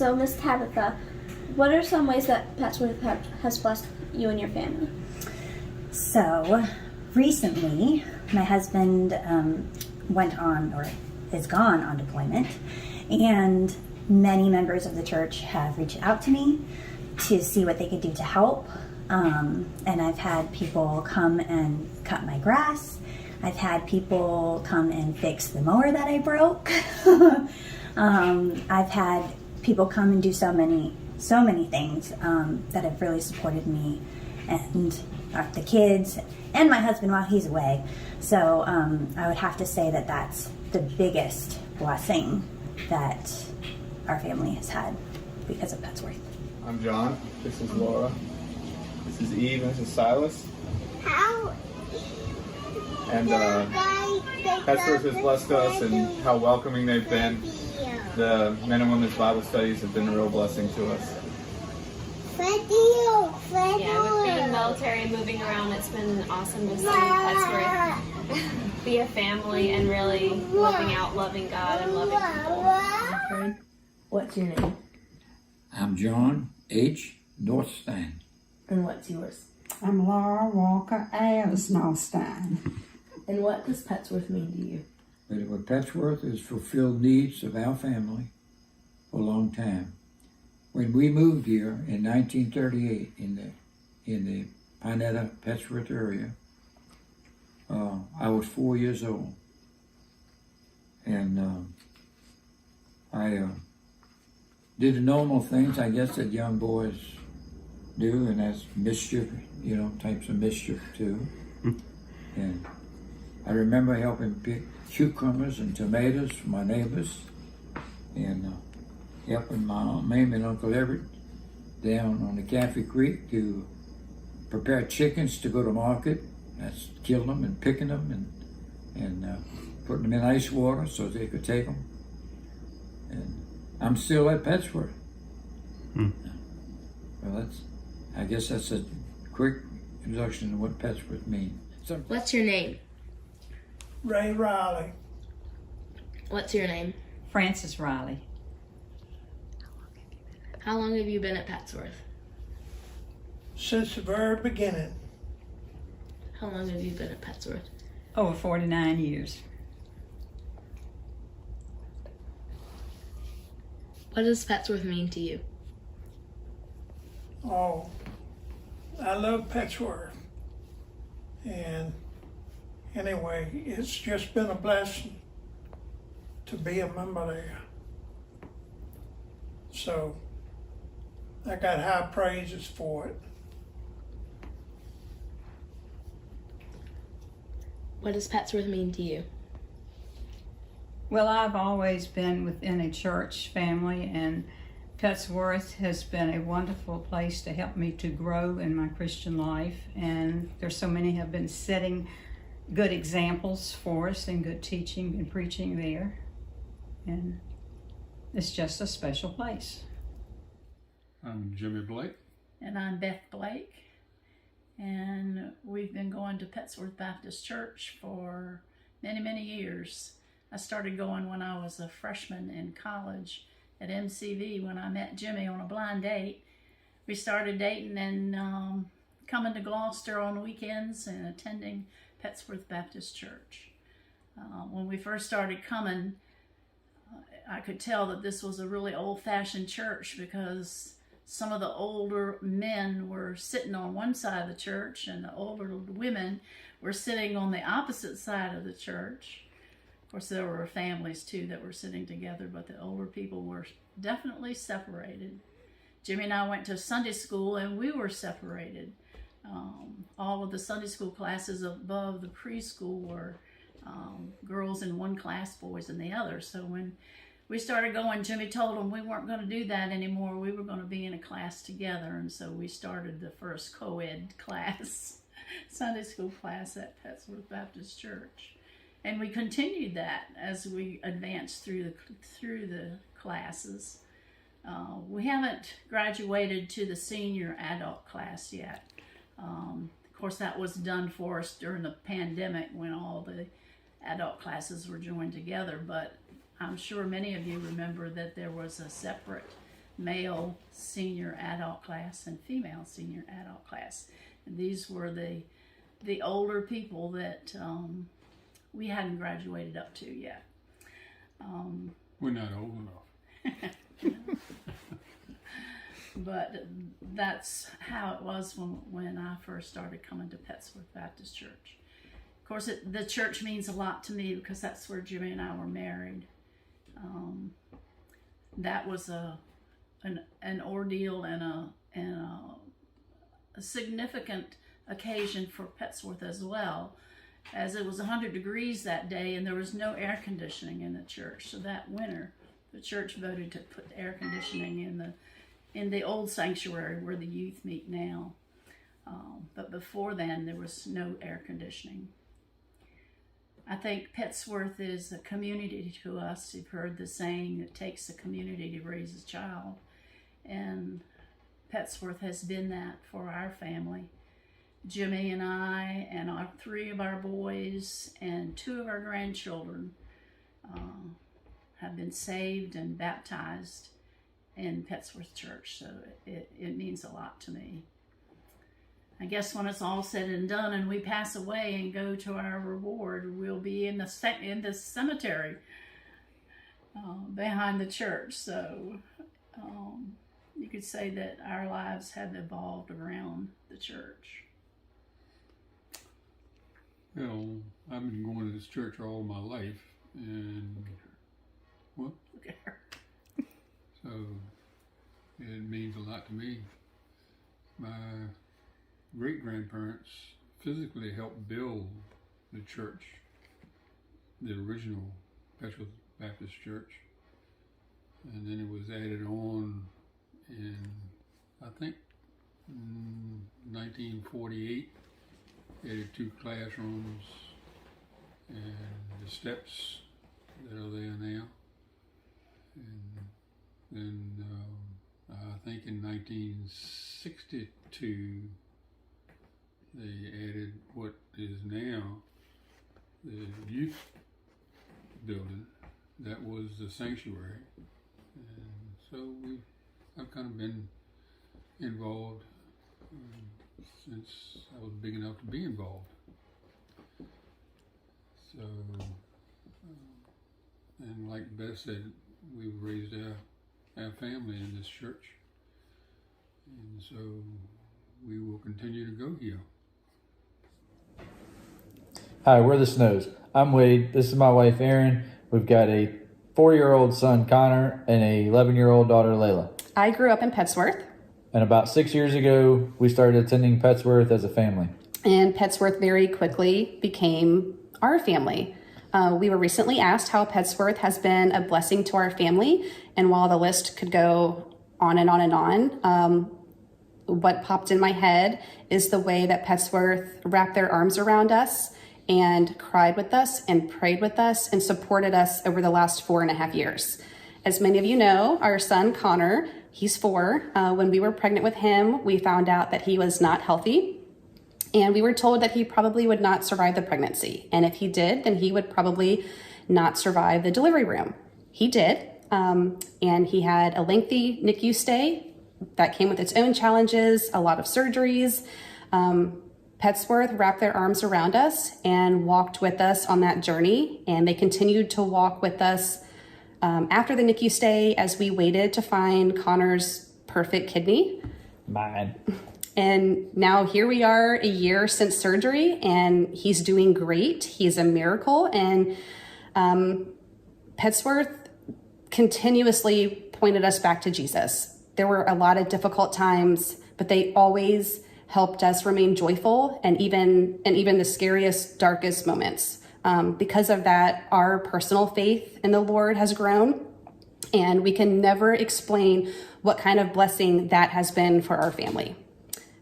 So, Miss Tabitha, what are some ways that Petsworth has blessed you and your family? So, recently, my husband went on, or is gone on deployment, and many members of the church have reached out to me to see what they could do to help. And I've had people come and cut my grass. I've had people come and fix the mower that I broke. I've had people come and do so many things that have really supported me and the kids and my husband while he's away. So I would have to say that that's the biggest blessing that our family has had because of Petsworth. I'm John. This is Laura. This is Eve. This is Silas. And Petsworth has blessed us and how welcoming they've been. The men and women's Bible studies have been a real blessing to us. Yeah, with being military and moving around, it's been awesome to see Petsworth be a family and really looking out, loving God and loving people. What's your name? I'm John H. Northstein. And what's yours? I'm Laura Walker as Northstein. And what does Petsworth mean to you? But Petsworth has fulfilled needs of our family for a long time. When we moved here in 1938 in the Pinetta, Petsworth area, I was 4 years old. And I did the normal things, I guess, that young boys do, and that's mischief, types of mischief too. And I remember helping pick cucumbers and tomatoes for my neighbors, and helping my Aunt Mamie and Uncle Everett down on the Caffey Creek to prepare chickens to go to market. That's killing them and picking them and putting them in ice water so they could take them. And I'm still at Petsworth. Well, I guess that's a quick introduction of what Petsworth means. What's your name? Ray Riley. What's your name? Francis Riley. How long have you been at Petsworth? Since the very beginning. How long have you been at Petsworth? Over 49 years. What does Petsworth mean to you? Oh, I love Petsworth. And anyway, it's just been a blessing to be a member there. So I got high praises for it. What does Petsworth mean to you? Well, I've always been within a church family, and Petsworth has been a wonderful place to help me to grow in my Christian life. And there's so many have been setting good examples for us and good teaching and preaching there. And it's just a special place. I'm Jimmy Blake. And I'm Beth Blake. And we've been going to Petsworth Baptist Church for many, many years. I started going when I was a freshman in college at MCV when I met Jimmy on a blind date. We started dating and coming to Gloucester on weekends and attending Petsworth Baptist Church. When we first started coming, I could tell that this was a really old-fashioned church because some of the older men were sitting on one side of the church and the older women were sitting on the opposite side of the church. Of course, there were families too that were sitting together, but the older people were definitely separated. Jimmy and I went to Sunday school and we were separated. All of the Sunday school classes above the preschool were girls in one class, boys in the other. So when we started going, Jimmy told them we weren't going to do that anymore. We were going to be in a class together. And so we started the first co-ed class, Sunday school class at Petsworth Baptist Church. And we continued that as we advanced through the classes. We haven't graduated to the senior adult class yet. Of course, that was done for us during the pandemic when all the adult classes were joined together, but I'm sure many of you remember that there was a separate male senior adult class and female senior adult class. And these were the older people that we hadn't graduated up to yet. We're not old enough. But that's how it was when I first started coming to Petsworth Baptist Church. Of course, the church means a lot to me because that's where Jimmy and I were married. That was an ordeal and a significant occasion for Petsworth as well, as it was 100 degrees that day and there was no air conditioning in the church. So that winter, the church voted to put air conditioning in the old sanctuary where the youth meet now. But before then, there was no air conditioning. I think Petsworth is a community to us. You've heard the saying, it takes a community to raise a child. And Petsworth has been that for our family. Jimmy and I and our 3 of our boys and 2 of our grandchildren have been saved and baptized in Petsworth Church, so it means a lot to me. I guess when it's all said and done and we pass away and go to our reward, we'll be in the cemetery behind the church. So you could say that our lives have evolved around the church. Well, I've been going to this church all my life, and what? Look at her. So it means a lot to me. My great-grandparents physically helped build the church, the original Petsworth Baptist Church, and then it was added on in, I think, 1948. Added 2 classrooms and the steps that are there now. And then I think in 1962 they added what is now the youth building. That was the sanctuary. And so I've kind of been involved since I was big enough to be involved. So, and like Beth said, we've raised our family in this church, and so we will continue to go here. Hi, we're the Snows. I'm Wade. This is my wife, Erin. We've got a 4-year-old son, Connor, and a 11-year-old daughter, Layla. I grew up in Petsworth. And about 6 years ago, we started attending Petsworth as a family. And Petsworth very quickly became our family. We were recently asked how Petsworth has been a blessing to our family. And while the list could go on and on and on, what popped in my head is the way that Petsworth wrapped their arms around us and cried with us and prayed with us and supported us over the last 4.5 years. As many of you know, our son Connor, he's 4. When we were pregnant with him, we found out that he was not healthy. And we were told that he probably would not survive the pregnancy. And if he did, then he would probably not survive the delivery room. He did. And he had a lengthy NICU stay that came with its own challenges, a lot of surgeries. Petsworth wrapped their arms around us and walked with us on that journey. And they continued to walk with us after the NICU stay as we waited to find Connor's perfect kidney. Mine. And now here we are a year since surgery and he's doing great. He's a miracle. And Petsworth continuously pointed us back to Jesus. There were a lot of difficult times, but they always helped us remain joyful and even the scariest, darkest moments. Because of that, our personal faith in the Lord has grown, and we can never explain what kind of blessing that has been for our family.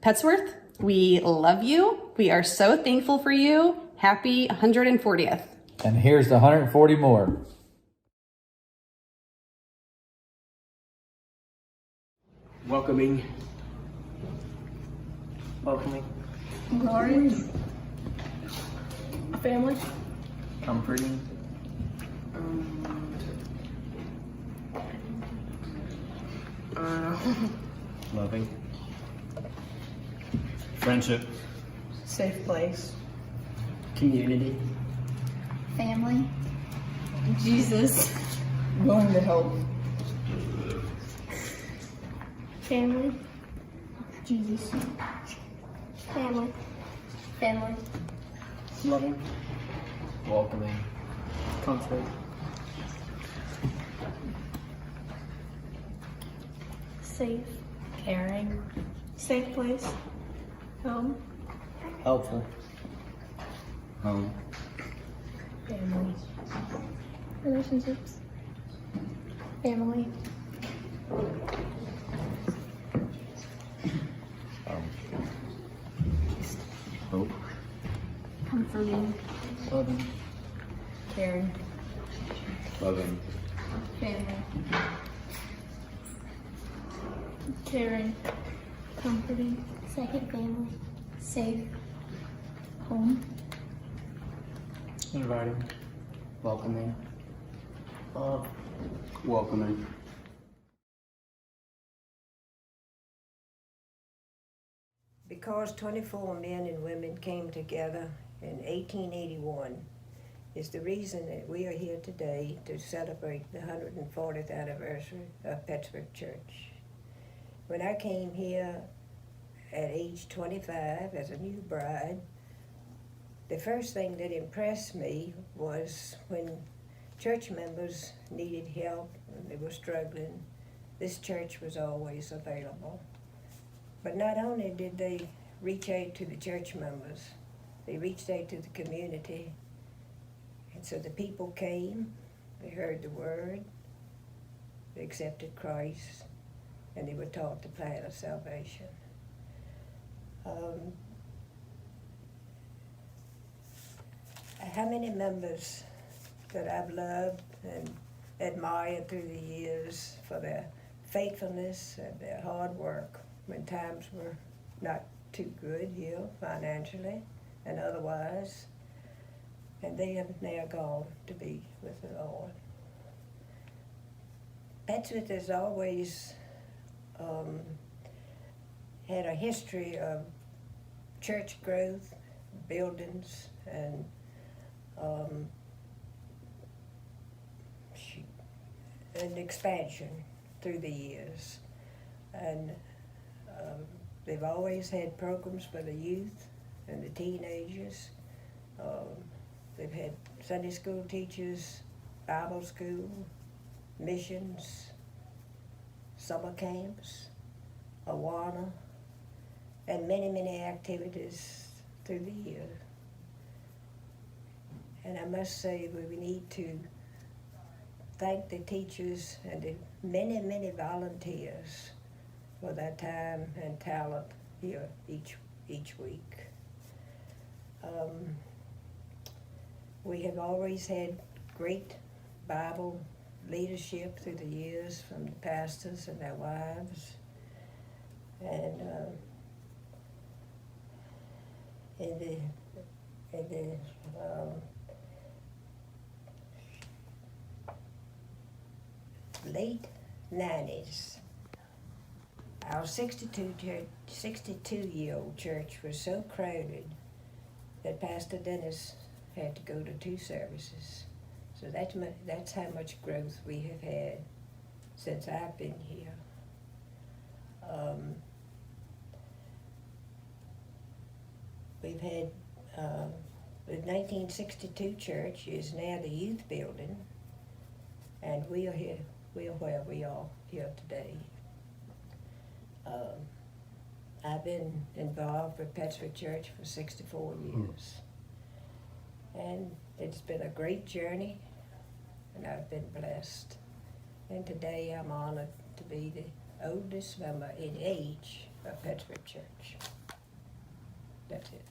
Petsworth, we love you. We are so thankful for you. Happy 140th. And here's the 140 more. Welcoming. Glory. A family. Comforting. Loving. Friendship. Safe place. Community. Family. Jesus. Willing to help. Family. Jesus. Family. Family. Loving. Welcoming. Comfort. Safe. Caring. Safe place. Home. Helpful. Home. Family. Relationships. Family. Hope. Comforting. Loving. Caring. Loving. Family. Caring. Comforting. Second family. Safe. Home. Inviting. Welcoming. Love. Welcoming. Because 24 men and women came together in 1881 is the reason that we are here today to celebrate the 140th anniversary of Petsworth Church. When I came here at age 25 as a new bride, the first thing that impressed me was when church members needed help and they were struggling, this church was always available. But not only did they reach out to the church members, they reached out to the community. And so the people came, they heard the word, they accepted Christ, and they were taught the plan of salvation. How many members that I've loved and admired through the years for their faithfulness and their hard work when times were not too good here financially and otherwise, and they have now gone to be with the Lord. Petsworth has always had a history of church growth, buildings, and expansion through the years. And they've always had programs for the youth and the teenagers. They've had Sunday school teachers, Bible school, missions, summer camps, Awana, and many, many activities through the year. And I must say we need to thank the teachers and the many, many volunteers for their time and talent here each week. We have always had great Bible leadership through the years from the pastors and their wives. And in the late 90s, our 62-year-old church was so crowded that Pastor Dennis had to go to 2 services. So that's how much growth we have had since I've been here. We've had, the 1962 church is now the youth building, and we are where we are here today. I've been involved with Petsworth Church for 64 years. And it's been a great journey, and I've been blessed. And today I'm honored to be the oldest member in age of Petsworth Church. That's it.